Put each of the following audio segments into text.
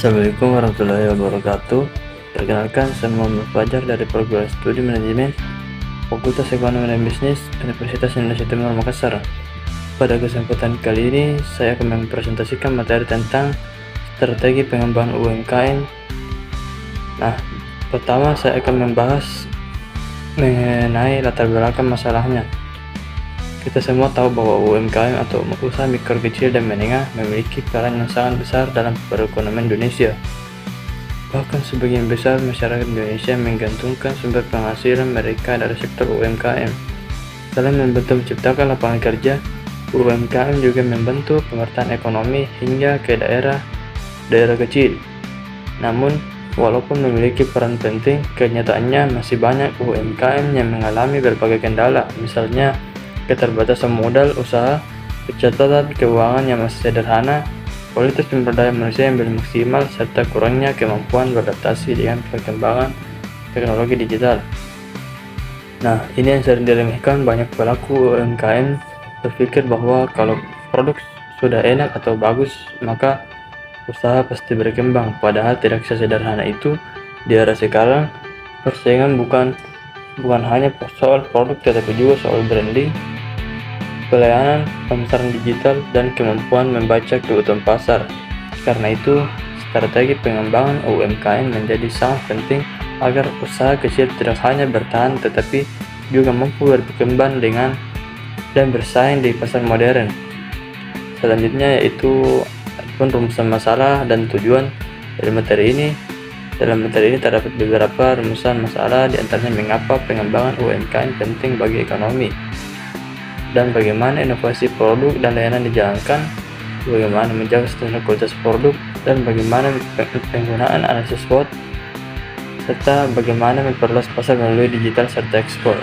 Assalamualaikum warahmatullahi wabarakatuh. Perkenalkan, saya Muhammad Fajar dari Perguruan Studi Manajemen Fakultas Ekonomi dan Bisnis Universitas Indonesia Timur Makassar. Pada kesempatan kali ini, saya akan mempresentasikan materi tentang strategi pengembangan UMKM. Nah, pertama saya akan membahas mengenai latar belakang masalahnya. Kita semua tahu bahwa UMKM atau usaha mikro, kecil, dan menengah memiliki peran yang sangat besar dalam perekonomian Indonesia. Bahkan sebagian besar masyarakat Indonesia menggantungkan sumber penghasilan mereka dari sektor UMKM. Selain membantu menciptakan lapangan kerja, UMKM juga membantu pemetaan ekonomi hingga ke daerah kecil. Namun, walaupun memiliki peran penting, kenyataannya masih banyak UMKM yang mengalami berbagai kendala, misalnya keterbatasan modal usaha, pencatatan keuangan yang masih sederhana, kualitas sumber daya manusia yang belum maksimal, serta kurangnya kemampuan beradaptasi dengan perkembangan teknologi digital. Nah, ini yang sering diremehkan banyak pelaku UMKM, berpikir bahwa kalau produk sudah enak atau bagus, maka usaha pasti berkembang. Padahal tidak sesederhana itu. Di era sekarang, persaingan bukan hanya soal produk, tetapi juga soal branding, pelayanan, pemasaran digital, dan kemampuan membaca kebutuhan pasar. Karena itu, strategi pengembangan UMKM menjadi sangat penting agar usaha kecil tidak hanya bertahan tetapi juga mampu berkembang dan bersaing di pasar modern. Selanjutnya yaitu rumusan masalah dan tujuan dari materi ini. Dalam materi ini terdapat beberapa rumusan masalah, di antaranya mengapa pengembangan UMKM penting bagi ekonomi, dan bagaimana inovasi produk dan layanan dijalankan, bagaimana menjaga standar kualitas produk, dan bagaimana penggunaan analisis SWOT, serta bagaimana memperluas pasar melalui digital serta ekspor.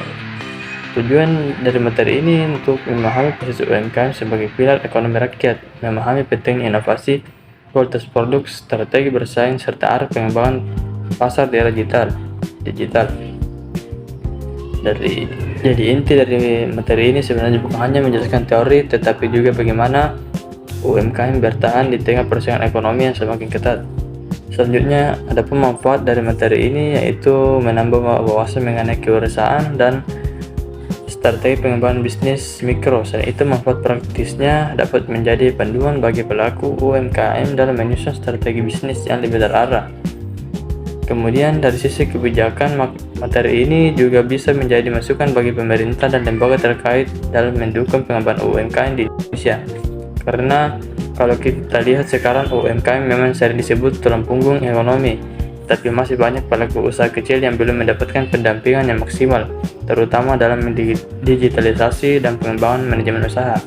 Tujuan dari materi ini untuk memahami posisi UMKM sebagai pilar ekonomi rakyat, memahami pentingnya inovasi, kualitas produk, strategi bersaing, serta arah pengembangan pasar di era digital. Jadi inti dari materi ini sebenarnya bukan hanya menjelaskan teori, tetapi juga bagaimana UMKM bertahan di tengah persaingan ekonomi yang semakin ketat. Selanjutnya, ada pemanfaat dari materi ini, yaitu menambah wawasan mengenai kewirausahaan dan strategi pengembangan bisnis mikro. Selain itu, manfaat praktisnya dapat menjadi panduan bagi pelaku UMKM dalam menyusun strategi bisnis yang lebih terarah. Kemudian dari sisi kebijakan, materi ini juga bisa menjadi masukan bagi pemerintah dan lembaga terkait dalam mendukung pengembangan UMKM di Indonesia. Karena kalau kita lihat sekarang, UMKM memang sering disebut tulang punggung ekonomi, tapi masih banyak pelaku usaha kecil yang belum mendapatkan pendampingan yang maksimal, terutama dalam digitalisasi dan pengembangan manajemen usaha.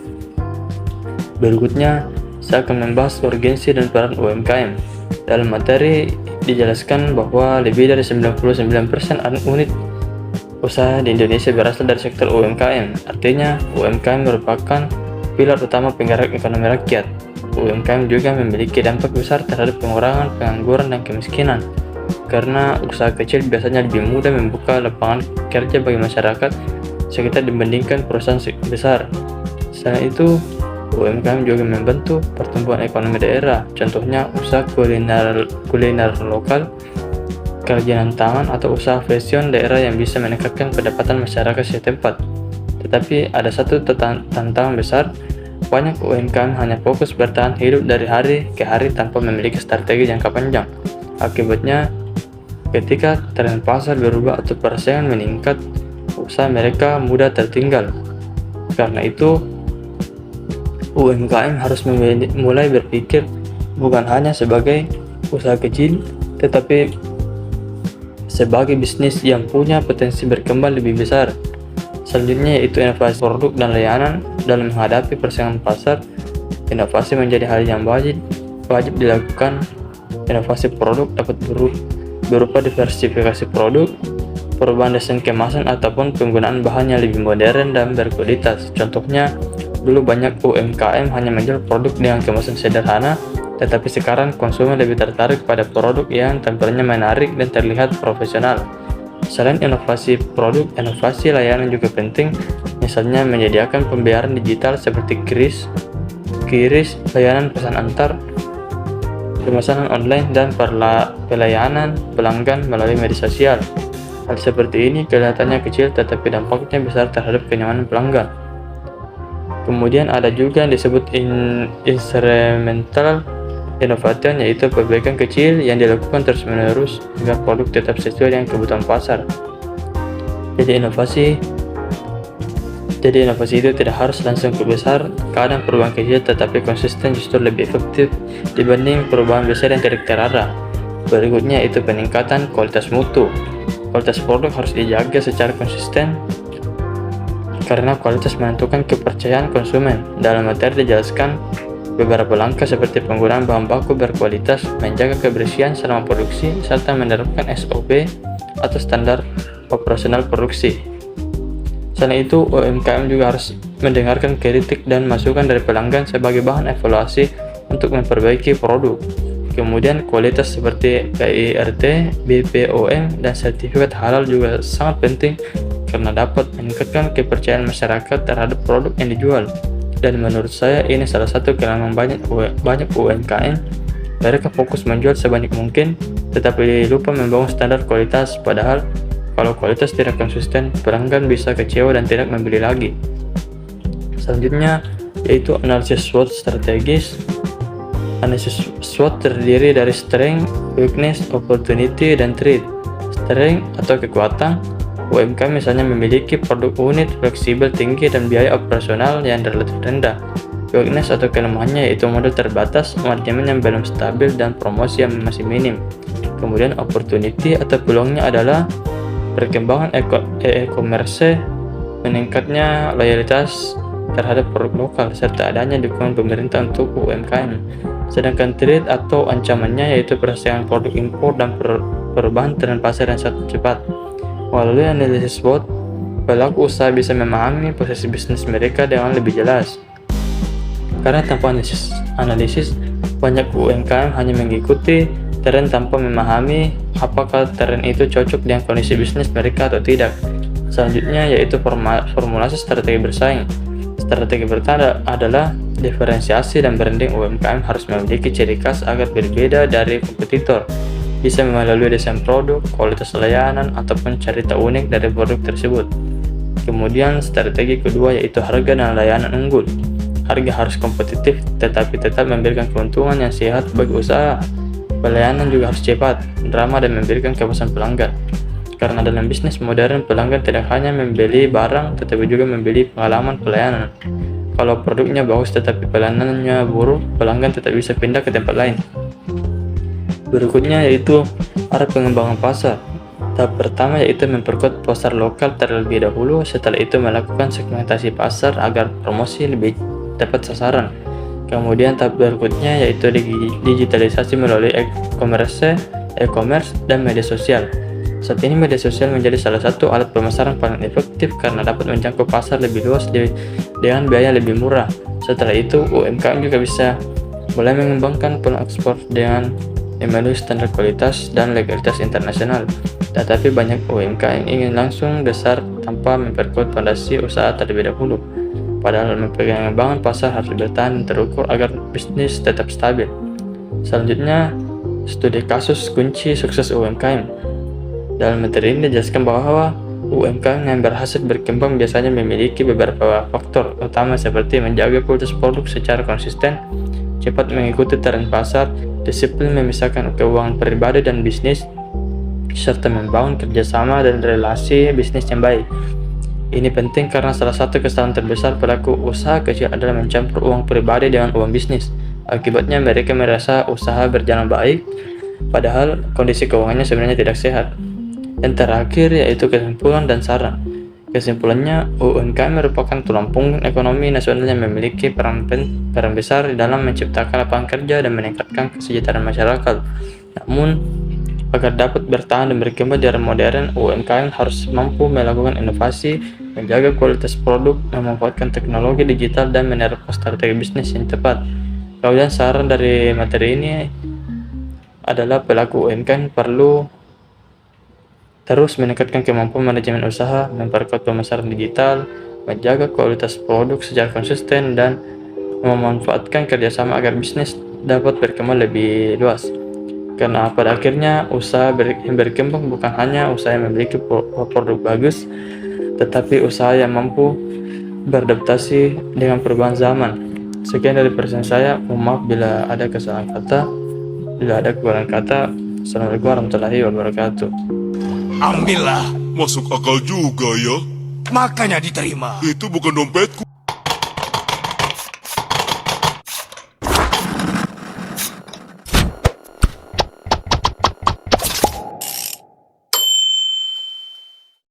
Berikutnya, saya akan membahas urgensi dan peran UMKM. Dalam materi dijelaskan bahwa lebih dari 99% unit usaha di Indonesia berasal dari sektor UMKM. Artinya, UMKM merupakan pilar utama penggerak ekonomi rakyat. UMKM juga memiliki dampak besar terhadap pengurangan pengangguran dan kemiskinan, karena usaha kecil biasanya lebih mudah membuka lapangan kerja bagi masyarakat sekitar dibandingkan perusahaan besar. Selain itu, UMKM juga membantu pertumbuhan ekonomi daerah, contohnya usaha kuliner lokal, kerajinan tangan, atau usaha fashion daerah yang bisa meningkatkan pendapatan masyarakat setempat. Tetapi ada satu tantangan besar, banyak UMKM hanya fokus bertahan hidup dari hari ke hari tanpa memiliki strategi jangka panjang. Akibatnya, ketika tren pasar berubah atau persaingan meningkat, usaha mereka mudah tertinggal. Karena itu, UMKM harus mulai berpikir bukan hanya sebagai usaha kecil, tetapi sebagai bisnis yang punya potensi berkembang lebih besar. Selanjutnya yaitu inovasi produk dan layanan. Dalam menghadapi persaingan pasar, inovasi menjadi hal yang wajib dilakukan. Inovasi produk dapat berupa diversifikasi produk, perubahan desain kemasan, ataupun penggunaan bahan yang lebih modern dan berkualitas. Contohnya, dulu banyak UMKM hanya menjual produk dengan kemasan sederhana, tetapi sekarang konsumen lebih tertarik pada produk yang tampilnya menarik dan terlihat profesional. Selain inovasi produk, inovasi layanan juga penting, misalnya menyediakan pembayaran digital seperti QRIS, layanan pesan antar, pemesanan online, dan pelayanan pelanggan melalui media sosial. Hal seperti ini kelihatannya kecil tetapi dampaknya besar terhadap kenyamanan pelanggan. Kemudian ada juga yang disebut incremental innovation, yaitu perbaikan kecil yang dilakukan terus-menerus agar produk tetap sesuai dengan kebutuhan pasar. Jadi inovasi itu tidak harus langsung besar. Kadang perubahan kecil tetapi konsisten justru lebih efektif dibanding perubahan besar yang tidak terarah. Berikutnya itu peningkatan kualitas mutu. Kualitas produk harus dijaga secara konsisten karena kualitas menentukan kepercayaan konsumen. Dalam materi dijelaskan beberapa langkah seperti penggunaan bahan baku berkualitas, menjaga kebersihan selama produksi, serta menerapkan SOP atau standar operasional produksi. Selain itu, UMKM juga harus mendengarkan kritik dan masukan dari pelanggan sebagai bahan evaluasi untuk memperbaiki produk. Kemudian kualitas seperti PIRT, BPOM, dan sertifikat halal juga sangat penting karena dapat meningkatkan kepercayaan masyarakat terhadap produk yang dijual. Dan menurut saya ini salah satu kelemahan banyak UMKM. Mereka fokus menjual sebanyak mungkin tetapi lupa membangun standar kualitas, padahal kalau kualitas tidak konsisten, pelanggan bisa kecewa dan tidak membeli lagi. Selanjutnya yaitu analisis SWOT strategis. Analisis SWOT terdiri dari strength, weakness, opportunity, dan threat. Strength atau kekuatan, UMKM misalnya memiliki produk unik, fleksibel, tinggi, dan biaya operasional yang relatif rendah. Weakness atau kelemahannya yaitu modal terbatas, manajemen yang belum stabil, dan promosi yang masih minim. Kemudian opportunity atau peluangnya adalah perkembangan e-commerce, meningkatnya loyalitas terhadap produk lokal, serta adanya dukungan pemerintah untuk UMKM. Sedangkan threat atau ancamannya yaitu persaingan produk impor dan perubahan tren pasar yang sangat cepat. Melalui analisis SWOT, pelaku usaha bisa memahami posisi bisnis mereka dengan lebih jelas. Karena tanpa analisis, banyak UMKM hanya mengikuti tren tanpa memahami apakah tren itu cocok dengan kondisi bisnis mereka atau tidak. Selanjutnya yaitu formulasi strategi bersaing. Strategi pertama adalah diferensiasi dan branding. UMKM harus memiliki ciri khas agar berbeda dari kompetitor. Bisa melalui desain produk, kualitas layanan, ataupun cerita unik dari produk tersebut. Kemudian strategi kedua yaitu harga dan layanan unggul. Harga harus kompetitif tetapi tetap memberikan keuntungan yang sehat bagi usaha. Pelayanan juga harus cepat, ramah, dan memberikan kepuasan pelanggan. Karena dalam bisnis modern, pelanggan tidak hanya membeli barang tetapi juga membeli pengalaman pelayanan. Kalau produknya bagus tetapi pelayanannya buruk, pelanggan tetap bisa pindah ke tempat lain. Berikutnya yaitu arah pengembangan pasar. Tahap pertama yaitu memperkuat pasar lokal terlebih dahulu, setelah itu melakukan segmentasi pasar agar promosi lebih tepat sasaran. Kemudian tahap berikutnya yaitu digitalisasi melalui e-commerce dan media sosial. Saat ini media sosial menjadi salah satu alat pemasaran paling efektif karena dapat menjangkau pasar lebih luas dengan biaya lebih murah. Setelah itu UMKM juga bisa mulai mengembangkan peluang ekspor dengan memenuhi standar kualitas dan legalitas internasional. Tetapi banyak UMKM ingin langsung besar tanpa memperkuat fondasi usaha terlebih dahulu. Padahal pengembangan pasar harus bertahan dan terukur agar bisnis tetap stabil. Selanjutnya, studi kasus kunci sukses UMKM. Dalam materi ini dijelaskan bahwa UMKM yang berhasil berkembang biasanya memiliki beberapa faktor utama seperti menjaga kualitas produk secara konsisten, cepat mengikuti tren pasar, disiplin memisahkan keuangan pribadi dan bisnis, serta membangun kerjasama dan relasi bisnis yang baik. Ini penting karena salah satu kesalahan terbesar pelaku usaha kecil adalah mencampur uang pribadi dengan uang bisnis. Akibatnya mereka merasa usaha berjalan baik, padahal kondisi keuangannya sebenarnya tidak sehat. Yang terakhir yaitu kesimpulan dan saran. Kesimpulannya, UMKM merupakan tulang punggung ekonomi nasional yang memiliki peran besar dalam menciptakan lapangan kerja dan meningkatkan kesejahteraan masyarakat. Namun, agar dapat bertahan dan berkembang di era modern, UMKM harus mampu melakukan inovasi, menjaga kualitas produk, memanfaatkan teknologi digital, dan menerapkan strategi bisnis yang tepat. Kemudian saran dari materi ini adalah pelaku UMKM perlu terus meningkatkan kemampuan manajemen usaha, memperkuat pemasaran digital, menjaga kualitas produk secara konsisten, dan memanfaatkan kerjasama agar bisnis dapat berkembang lebih luas. Karena pada akhirnya usaha yang berkembang bukan hanya usaha yang memiliki produk bagus, tetapi usaha yang mampu beradaptasi dengan perubahan zaman. Sekian dari presentasi saya. Mohon maaf bila ada kesalahan kata, bila ada kekurangan kata. Assalamualaikum warahmatullahi wabarakatuh. Ambillah, Masuk akal juga ya. makanya diterima. Itu bukan dompetku.